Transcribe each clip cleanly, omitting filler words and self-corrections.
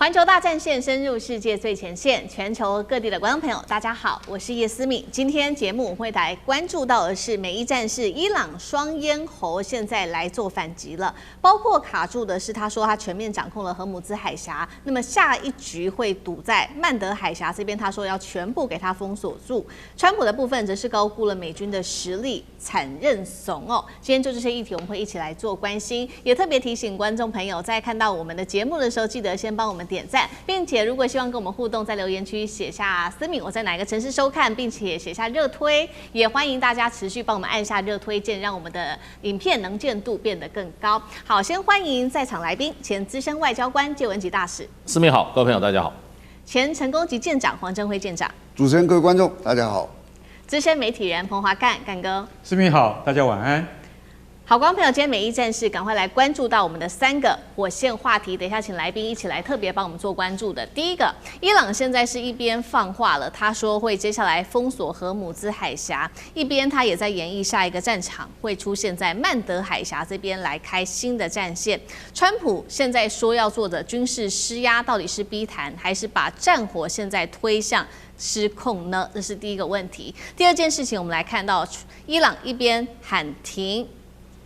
環球大戰線深入世界最前線，全球各地的觀眾朋友，大家好，我是葉思敏。今天節目我們會來關注到的是美伊戰事，伊朗雙咽喉現在來做反擊了，包括卡住的是他說他全面掌控了荷姆茲海峽，那麼下一局會堵在曼德海峽這邊，他說要全部給他封鎖住。川普的部分則是高估了美軍的實力，慘認慫哦。今天就這些議題我們會一起來做關心，也特別提醒觀眾朋友，在看到我們的節目的時候，記得先幫我們點讚，並且如果希望跟我們互動，在留言區寫下思敏我在哪個城市收看，並且寫下熱推，也歡迎大家持續幫我們按下熱推鍵，讓我們的影片能見度變得更高。好，先歡迎在場來賓，前資深外交官介文汲大使。思敏好，各位朋友大家好。前成功級艦長黃鎮輝艦長。主持人各位觀眾大家好。資深媒體人彭華幹幹哥。思敏好，大家晚安。好，觀眾朋友，今天美伊戰事，趕快來關注到我們的3個火線話題。等一下，請來賓一起來特別幫我們做關注的。第一個，伊朗現在是一邊放話了，他說會接下來封鎖荷姆茲海峽，一邊他也在演繹下一個戰場會出現在曼德海峽這邊來開新的戰線。川普現在說要做的軍事施壓，到底是逼談，還是把戰火現在推向失控呢？這是第一個問題。第二件事情，我們來看到伊朗一邊喊停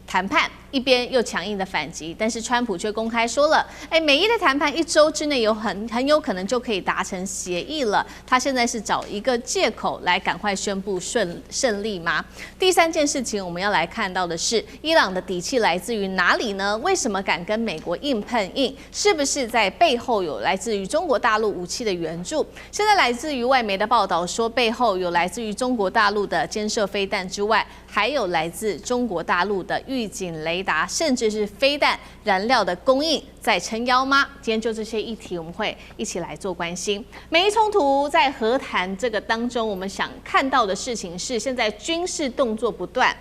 談判，一邊又強硬的反擊，但是川普卻公開說了，美伊的談判1周之內很有可能就可以達成協議了。他現在是找一個借口來趕快宣布勝利嗎？第三件事情我們要來看到的是，伊朗的底氣來自於哪裡呢？為什麼敢跟美國硬碰硬？是不是在背後有來自於中國大陸武器的援助？現在來自於外媒的報道說，背後有來自於中國大陸的肩射飛彈之外，還有來自中國大陸的預警雷達，甚至是飛彈燃料的供應在撐腰嗎？今天就這些議題，我們會一起來做關心。美伊衝突在和談這個當中，我們想看到的事情是，現在軍事動作不斷，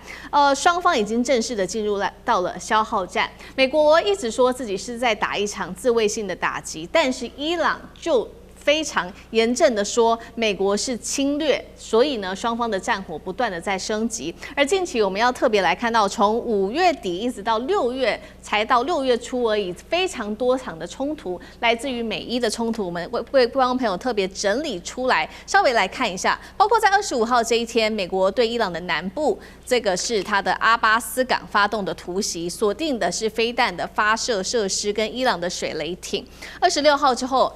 雙方已經正式的進入到了消耗戰。美國一直說自己是在打一場自衛性的打擊，但是伊朗就非常嚴正的說，美國是侵略，所以呢，雙方的戰火不斷的在升級。而近期我們要特別來看到，從5月底一直到6月，才到6月初而已，非常多場的衝突，來自於美伊的衝突，我們為觀眾朋友特別整理出來，稍微來看一下。包括在25號這一天，美國對伊朗的南部，這個是它的阿巴斯港發動的突襲，鎖定的是飛彈的發射設施跟伊朗的水雷艇。26號之後，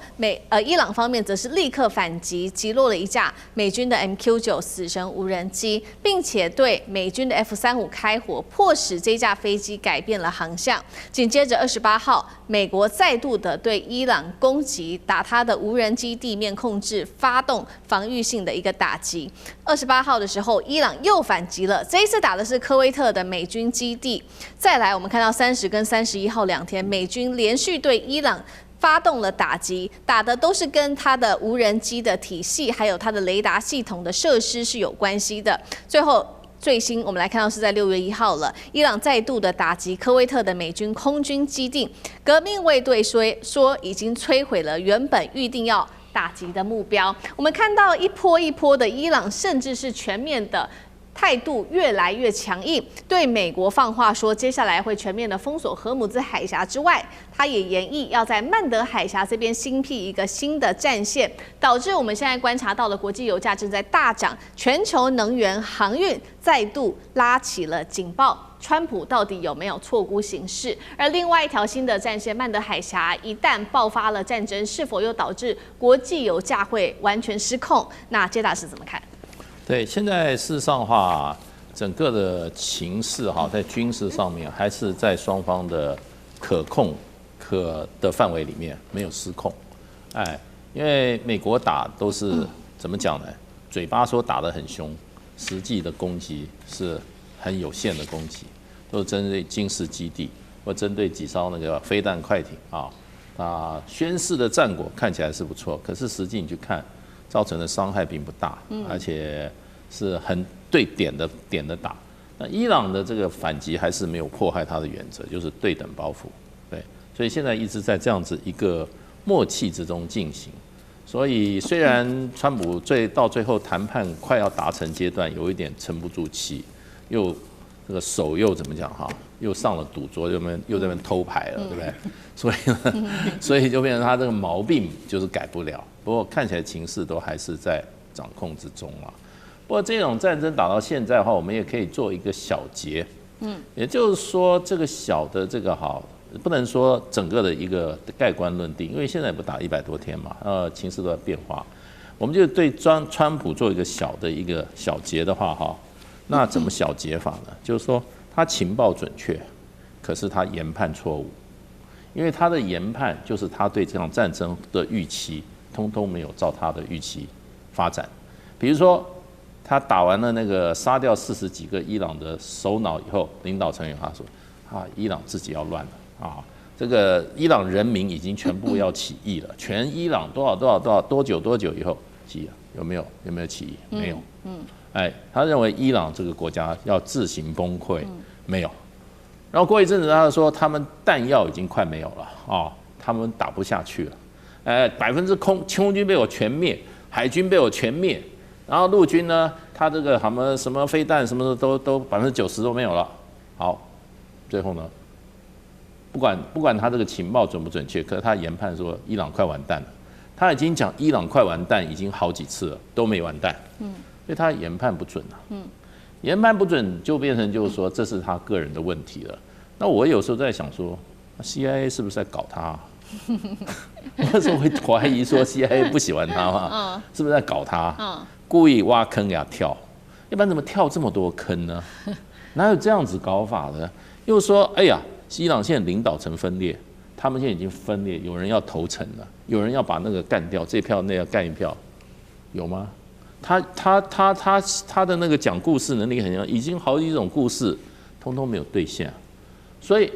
伊朗方面則是立刻反擊，擊落了一架美軍的 MQ-9死神無人機，並且對美軍的 F-35開火，迫使這架飛機改變了航向。緊接着28號，美國再度的對伊朗攻擊，打它的無人機地面控制，發動防禦性的一個打擊。28號的時候，伊朗又反擊了，這一次打的是科威特的美軍基地。再來，我們看到30跟31號2天，美軍連續對伊朗發動了打擊，打的都是跟它的無人機的體系，還有它的雷達系統的設施是有關係的。最後最新我們來看到是在6月1號了，伊朗再度的打擊科威特的美軍空軍基地，革命衛隊說已經摧毀了原本預定要打擊的目標。我們看到一波一波的伊朗，甚至是全面的態度越來越強硬，對美國放話說，接下來會全面的封鎖荷姆茲海峽之外，他也言意要在曼德海峽這邊新闢一個新的戰線，導致我們現在觀察到的國際油價正在大漲，全球能源航運再度拉起了警報。川普到底有沒有錯估形勢？而另外一條新的戰線曼德海峽一旦爆發了戰爭，是否又導致國際油價會完全失控？那傑大使怎麼看？對，現在事實上的話，整個的情勢哈，在軍事上面還是在雙方的可控的範圍裡面，沒有失控。因為美國打都是怎麼講呢？嘴巴說打得很兇，實際的攻擊是很有限的攻擊，都是針對軍事基地或針對幾艘那個飛彈快艇啊，宣示的戰果看起來是不錯，可是實際你去看，造成的傷害並不大，而且是很對點的打。那伊朗的這個反擊還是沒有破壞它的原則，就是對等包袱。對，所以現在一直在這樣子一個默契之中進行。所以雖然川普到最後談判快要達成階段，有一點沉不住氣，又這個手又怎麼講哈，又上了賭桌，又在那邊偷牌了，對不對？所以就變成他這個毛病就是改不了。不過看起來情勢都還是在掌控之中了。不過這種戰爭打到現在的話，我們也可以做一個小結，也就是說這個小的這個好，不能說整個的一個蓋棺論定，因為現在也不打100多天嘛，情勢都在變化。我們就對川普做一個小結的話哈，那怎麼小結法呢？就是說他情報準確，可是他研判錯誤，因為他的研判就是他對這場戰爭的預期，通通沒有照他的預期發展。比如說他打完了那個殺掉40幾個伊朗的首腦以後，領導成員他說伊朗自己要亂了啊。這個伊朗人民已經全部要起義了，全伊朗多久以後起義了？有沒有起義？沒有。他認為伊朗這個國家要自行崩潰，沒有。然後過一陣子，他說他們彈藥已經快沒有了他們打不下去了。空軍被我全滅，海軍被我全滅，然後陸軍呢，他這個什麼飛彈什麼的都90%都沒有了。好，最後呢？不管他這個情報準不準確，可是他研判說伊朗快完蛋了。他已經講伊朗快完蛋已經好幾次了，都沒完蛋。所以他研判不準啊。研判不準就變成就是說這是他個人的問題了。那我有時候在想說 ，CIA 是不是在搞他？我有時候會懷疑說 CIA 不喜歡他嘛，是不是在搞他？故意挖坑給他跳，要不然怎麼跳這麼多坑呢？哪有這樣子搞法的？又說，哎呀。伊朗現在領導層分裂，他們現在已經分裂，有人要投誠了，有人要把那個幹掉，這票那要幹一票，有嗎？他的那個講故事能力很強，已經好幾種故事，通通沒有兌現。所以，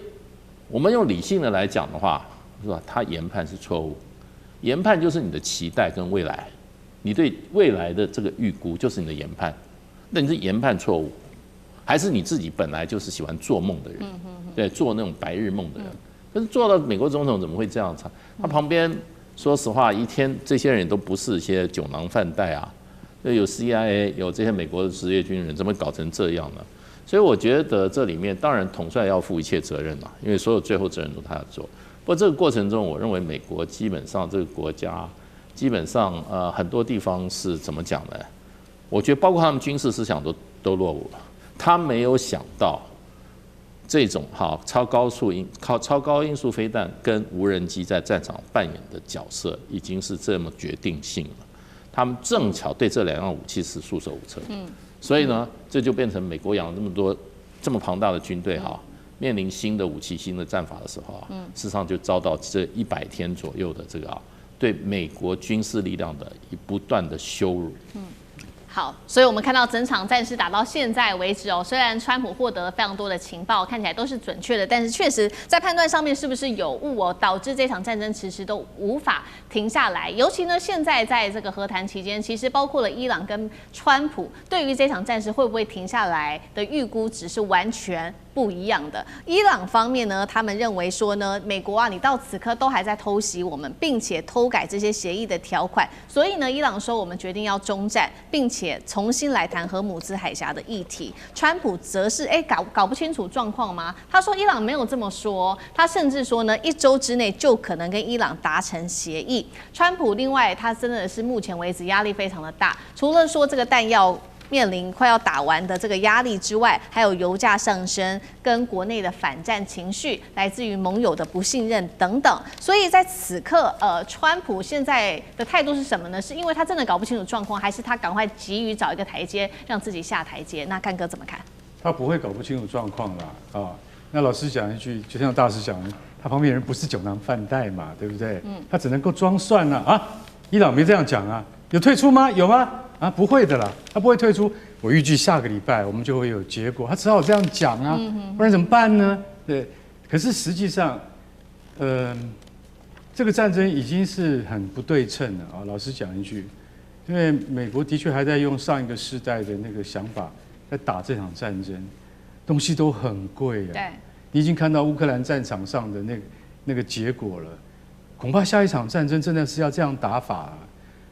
我們用理性的來講的話，是吧？他研判是錯誤，研判就是你的期待跟未來，你對未來的這個預估就是你的研判，那你是研判錯誤，還是你自己本來就是喜歡做夢的人？對，做那種白日夢的人，可是做到美國總統怎麼會這樣？他旁邊說實話，一天這些人都不是一些酒囊飯袋啊，有 CIA， 有這些美國的職業軍人，怎麼搞成這樣呢？所以我覺得這裡面當然統帥要負一切責任嘛，因為所有最後責任都他要做。不過這個過程中，我認為美國基本上這個國家基本上很多地方是怎麼講呢？我覺得包括他們軍事思想都落伍了，他沒有想到。這種超高音速飛彈跟無人機在戰場扮演的角色已經是這麼決定性了，他們正巧對這兩樣武器是束手無策。所以呢，這就變成美國養了這麼龐大的軍隊面臨新的武器、新的戰法的時候事實上就遭到這100天左右的這個對美國軍事力量的不斷的羞辱。好，所以我們看到整場戰事打到現在為止雖然川普獲得了非常多的情報，看起來都是準確的，但是確實在判斷上面是不是有誤導致這場戰爭遲遲都無法停下來。尤其呢，現在在這個和談期間，其實包括了伊朗跟川普對於這場戰事會不會停下來的預估值是完全不一樣的。伊朗方面呢，他們認為說呢，美國你到此刻都還在偷襲我們，並且偷改這些協議的條款，所以呢，伊朗說我們決定要終戰，並且重新來談荷姆茲海峽的議題。川普則是搞不清楚狀況嗎？他說伊朗沒有這麼說，他甚至說呢，1週之內就可能跟伊朗達成協議。川普另外他真的是目前為止壓力非常的大，除了說這個彈藥面臨快要打完的這個壓力之外，還有油價上升跟國內的反戰情緒，來自於盟友的不信任等等。所以在此刻，川普現在的態度是什麼呢？是因為他真的搞不清楚狀況，還是他趕快急於找一個台階讓自己下台階？那幹哥怎麼看？他不會搞不清楚狀況啦那老師講一句，就像大師講的，他旁邊人不是酒囊飯袋嘛，對不對？他只能夠裝蒜伊朗沒這樣講啊，有退出嗎？有嗎？不會的啦，他不會退出。我預計下個禮拜我們就會有結果，他只好這樣講啊，不然怎麼辦呢？對，可是實際上，這個戰爭已經是很不對稱了老實講一句，因為美國的確還在用上一個世代的那個想法在打這場戰爭，東西都很貴對，你已經看到烏克蘭戰場上的那個結果了，恐怕下一場戰爭真的是要這樣打法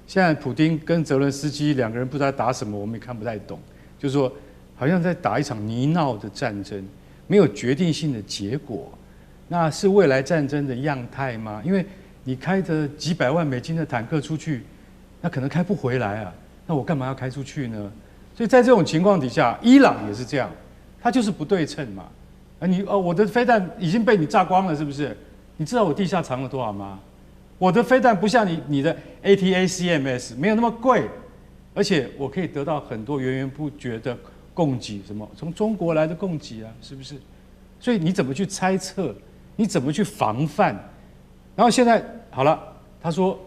現在普丁跟澤倫斯基兩個人不知道打什麼，我們也看不太懂。就是說，好像在打一場泥淖的戰爭。沒有決定性的結果。那是未來戰爭的樣態嗎？因為你開着幾百萬美金的坦克出去，那可能開不回來啊。那我幹嘛要開出去呢？所以在這種情況底下，伊朗也是這樣，它就是不對稱嘛。我的飛彈已經被你炸光了，是不是？你知道我地下藏了多少嗎？我的飛彈不像你的 ATACMS 沒有那麼貴，而且我可以得到很多源源不絕的供給，什麼從中國來的供給啊，是不是？所以你怎麼去猜測？你怎麼去防範？然後現在好了，他說，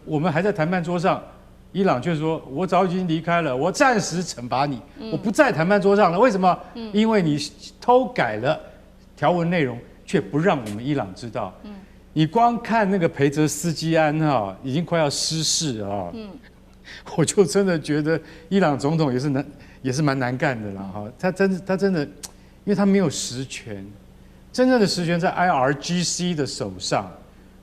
我們還在談判桌上，伊朗卻說，我早已經離開了，我暫時懲罰你，我不在談判桌上了。為什麼？因為你偷改了條文內容，卻不讓我們伊朗知道。你光看那個裴澤斯基安哈，已經快要失勢啊。我就真的覺得伊朗總統也是蠻難幹的啦哈。他真的，因為他沒有實權。真正的實權在 IRGC 的手上，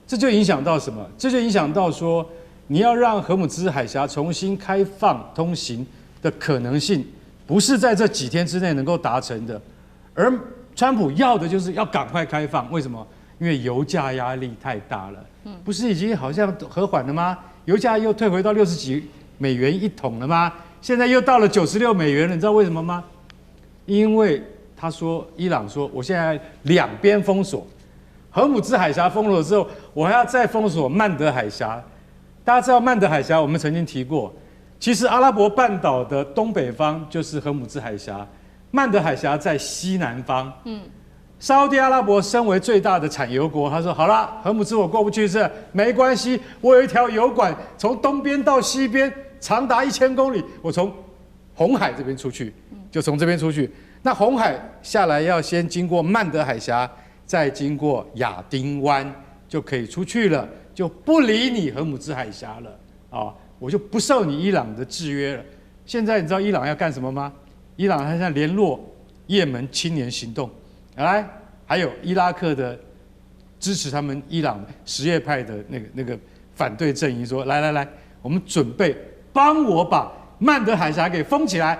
這就影響到什麼？這就影響到說，你要讓荷姆茲海峽重新開放通行的可能性，不是在這幾天之內能夠達成的。而川普要的就是要趕快開放，為什麼？因為油價壓力太大了。不是已經好像和緩了嗎？油價又退回到60幾美元一桶了嗎？現在又到了96美元了，你知道為什麼嗎？因為他說，伊朗說，我现在兩邊封鎖，荷姆茲海峽封鎖之後，我還要再封鎖曼德海峽。大家知道曼德海峽，我們曾經提過，其實阿拉伯半島的東北方就是荷姆茲海峽，曼德海峽在西南方。沙烏地阿拉伯身為最大的產油國，他說好了，荷姆茲我過不去是沒關係，我有一條油管從東邊到西邊，長達1000公里，我從紅海這邊出去，就從這邊出去。那紅海下來要先經過曼德海峽，再經過亞丁灣，就可以出去了，就不理你荷姆茲海峽了啊！我就不受你伊朗的制約了。現在你知道伊朗要幹什麼嗎？伊朗他現在聯絡也門青年行動，來，還有伊拉克的支持他們伊朗什葉派的那個反對陣營說，來，我們準備幫我把曼德海峽給封起來。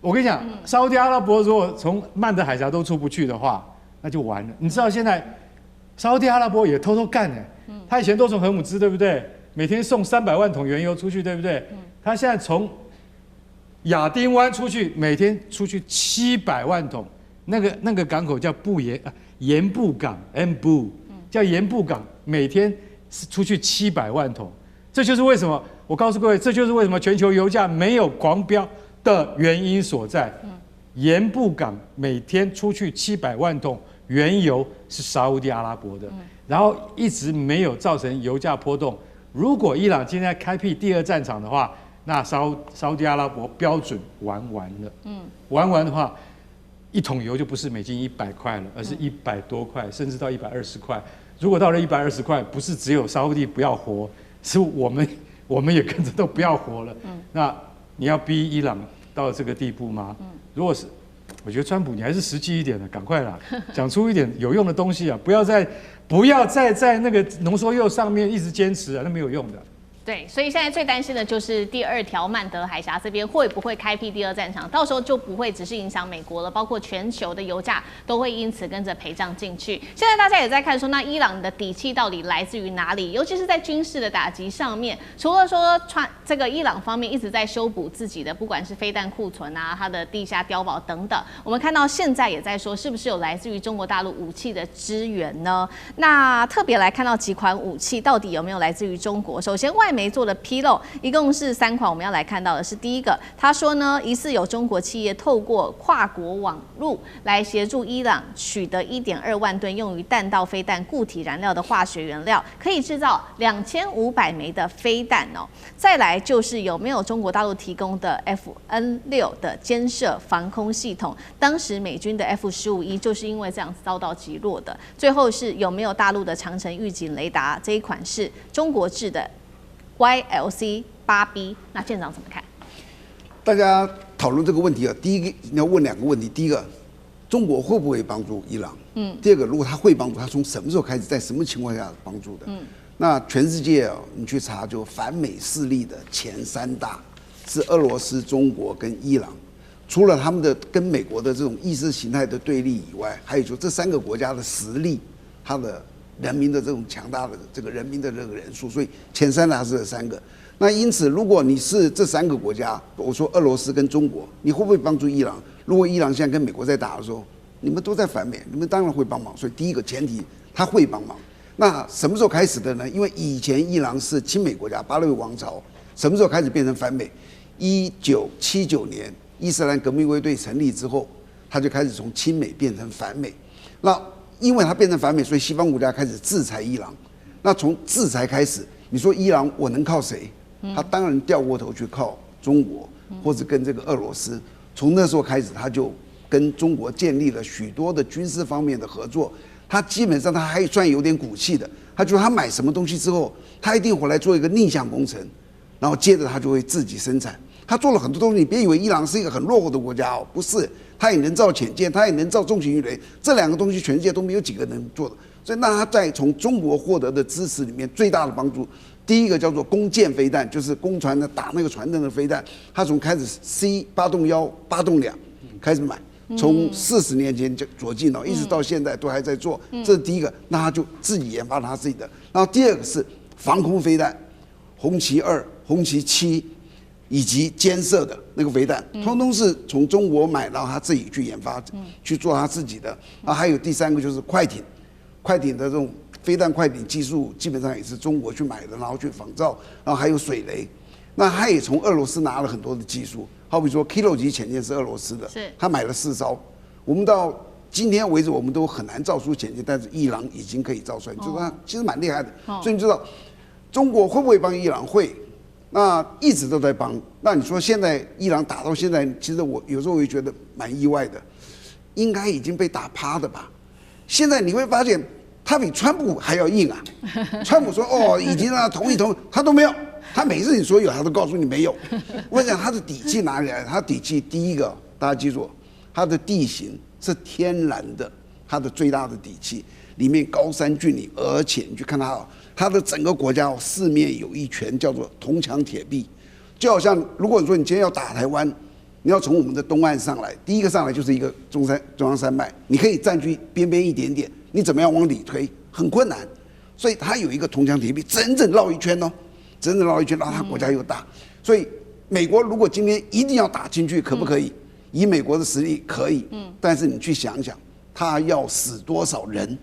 我跟你講，沙烏地阿拉伯如果從曼德海峽都出不去的話，那就完了。你知道現在沙烏地阿拉伯也偷偷幹呢，他以前都從荷姆茲，對不對？每天送300萬桶原油出去，对不对？他現在從亞丁灣出去，每天出去700萬桶。那個港口叫鹽布港 ，Mbu 叫鹽布港，每天出去700萬桶。這就是為什麼我告訴各位，這就是為什麼全球油價沒有狂飆的原因所在。鹽布港每天出去700萬桶原油是沙烏地阿拉伯的，然後一直沒有造成油價波動。如果伊朗今天開闢第2戰場的話，那沙烏地阿拉伯標準玩完了。玩的話，一桶油就不是美金100塊了，而是100多塊，甚至到120塊。如果到了120塊，不是只有沙烏地不要活，是我們也跟着都不要活了。那你要逼伊朗到這個地步嗎？如果是，我覺得川普你還是實際一點的，趕快啦，講出一點有用的東西啊！不要再在那個濃縮鈾上面一直堅持啊，那沒有用的。对，所以現在最擔心的就是第2條曼德海峽這邊會不會開闢第2戰場，到時候就不會只是影響美國了，包括全球的油價都會因此跟着賠漲進去。現在大家也在看說，那伊朗的底氣到底來自於哪裡？尤其是在軍事的打擊上面，除了說這個伊朗方面一直在修補自己的，不管是飛彈庫存啊，它的地下碉堡等等，我們看到現在也在說，是不是有來自於中國大陸武器的支援呢？那特別來看到幾款武器到底有沒有來自於中國？首先外媒做的披露，一共是3款。我們要來看到的是第一個，他說呢，疑似有中國企業透過跨國網路來協助伊朗取得1.2萬噸用於彈道飛彈固體燃料的化學原料，可以制造2500枚的飛彈哦。再來就是有沒有中國大陸提供的 FN6的肩射防空系統，當時美軍的 F-15E 就是因為這樣遭到擊落的。最後是有沒有大陸的長程預警雷達，這一款是中國制的 YLC-8B， 那艦長怎麼看？大家討論這個問題啊，第一個你要問2個問題：第一個，中國會不會幫助伊朗？第二個，如果他會幫助，他從什麼時候開始，在什麼情況下幫助的？那全世界啊，你去查，就反美勢力的前3大是俄羅斯、中國跟伊朗。除了他們的跟美國的這種意識形態的對立以外，還有就這3個國家的實力，它的人民的這種強大的這個人民的這個人數，所以前3的還是這3個。那因此，如果你是這3個國家，我說俄羅斯跟中國，你會不會幫助伊朗？如果伊朗現在跟美國在打的時候，你們都在反美，你們當然會幫忙。所以第一個前提，他會幫忙。那什麼時候開始的呢？因為以前伊朗是親美國家，巴勒維王朝，什麼時候開始變成反美？1979年伊斯蘭革命衛隊成立之後，他就開始從親美變成反美。那因為他變成反美，所以西方國家開始制裁伊朗。那從制裁開始，你說伊朗我能靠誰？他當然掉過頭去靠中國，或者跟這個俄羅斯。從那時候開始，他就跟中國建立了許多的軍事方面的合作。他基本上他還算有點骨氣的，他覺得他買什麼東西之後，他一定回來做一個逆向工程，然後接着他就會自己生產。他做了很多東西，你別以為伊朗是一個很落後的國家哦，不是，他也能造潛艦，他也能造重型魚雷，這2個東西全世界都沒有幾個能做的。所以那他在從中國獲得的支持裡面最大的幫助，第一個叫做弓箭飛彈，就是攻船的打那個船的那個飛彈，他從開始 C8洞1、8洞2開始買，從40年前就左進哦，一直到現在都還在做，這是第一個。那他就自己研發他自己的。然後第二個是防空飛彈，紅旗2、紅旗7，以及肩射的那個飛彈，通通是從中國買，然後他自己去研發，去做他自己的。然後還有第3個就是快艇。快艇的這種飛彈快艇技術基本上也是中國去買的，然後去仿造，然後還有水雷，那他也從俄羅斯拿了很多的技術，好比說 Kilo 級潛艦是俄羅斯的，他買了4艘，我們到今天為止我們都很難造出潛艦，但是伊朗已經可以造出來，就是他其實蠻厲害的，所以你知道中國會不會幫伊朗？會，那一直都在幫。那你說現在伊朗打到現在，其實我有時候會覺得蠻意外的，應該已經被打趴的吧？現在你會發現，他比川普還要硬啊！川普說：“哦，已經讓他同意，他都沒有。他每次你說有，他都告訴你沒有。”我想他的底氣哪裡來？他底氣第一個，大家記住，他的地形是天然的，他的最大的底氣裡面高山峻嶺，而且你去看他的整個國家四面有一圈叫做銅牆鐵壁，就好像如果你說你今天要打台灣。你要從我們的東岸上來，第一個上來就是一個中央山脈，你可以占據邊邊一點點，你怎麼樣往裡推很困難，所以它有一個銅牆鐵壁，整整繞一圈哦，整整繞一圈，然後它國家又大，所以美國如果今天一定要打進去，可不可以？以美國的實力可以，但是你去想想，他要死多少人，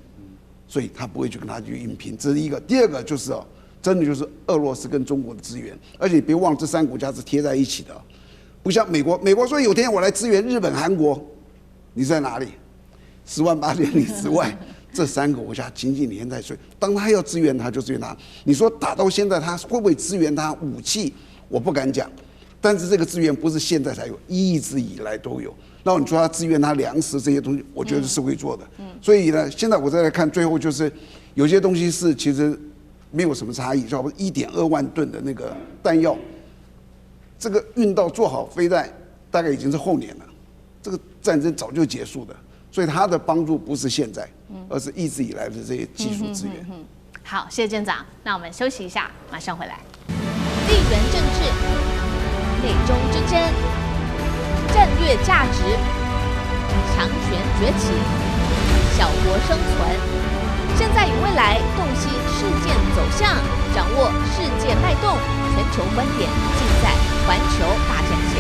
所以他不會去跟他去硬拼，這是一個。第二個就是哦，真的就是俄羅斯跟中國的資源，而且別忘了這3個國家是貼在一起的。不像美國，美國說有天我來支援日本、韓國，你在哪裡？10萬8千里之外，這3個國家緊緊連在一起。當他要支援他，就支援他。你說打到現在，他會不會支援他武器？我不敢講。但是這個支援不是現在才有，一直以來都有。然後你說他支援他糧食這些東西，我覺得是會做的。所以呢，現在我再來看，最後就是有些東西是其實沒有什麼差異，差不多1.2萬噸的那個彈藥。這個運到做好飛彈，大概已經是後年了。這個戰爭早就結束了，所以它的幫助不是現在，而是一直以來的這些技術資源。好，謝謝艦長。那我們休息一下，馬上回來。地緣政治、美中之爭、戰略價值、強權崛起、小國生存，現在與未來洞悉事件走向，掌握世界脈動。全球觀點盡在環球大戰。